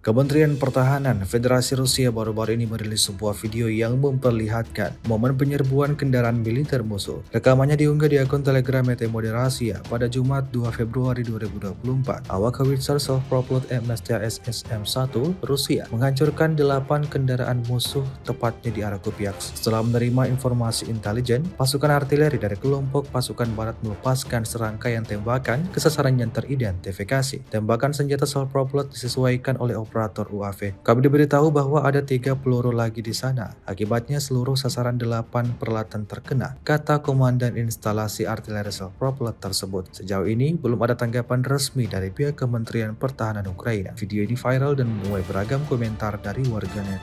Kementerian Pertahanan Federasi Rusia baru-baru ini merilis sebuah video yang memperlihatkan momen penyerbuan kendaraan militer musuh. Rekamannya diunggah di akun Telegram ET Moderasia pada Jumat 2 Februari 2024. Awak howitzer self-propelled MSTS SM-1 Rusia menghancurkan 8 kendaraan musuh tepatnya di arah Kupiansk. Setelah menerima informasi intelijen, pasukan artileri dari kelompok pasukan barat melepaskan serangkaian tembakan ke sasaran yang teridentifikasi. Tembakan senjata self-propelled disesuaikan oleh operator UAV. Kami diberitahu bahwa ada 3 peluru lagi di sana. Akibatnya seluruh sasaran 8 peralatan terkena, kata Komandan Instalasi Artileri Self-Propelled tersebut. Sejauh ini belum ada tanggapan resmi dari pihak Kementerian Pertahanan Ukraina. Video ini viral dan menuai beragam komentar dari warganet.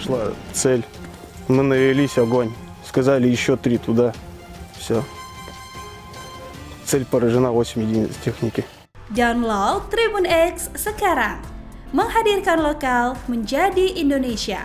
Шла цель. Мы навелись, огонь. Сказали еще 3 туда. Все. Цель поражена, 8 единиц техники. Download Tribun X sekarang. Menghadirkan lokal menjadi Indonesia.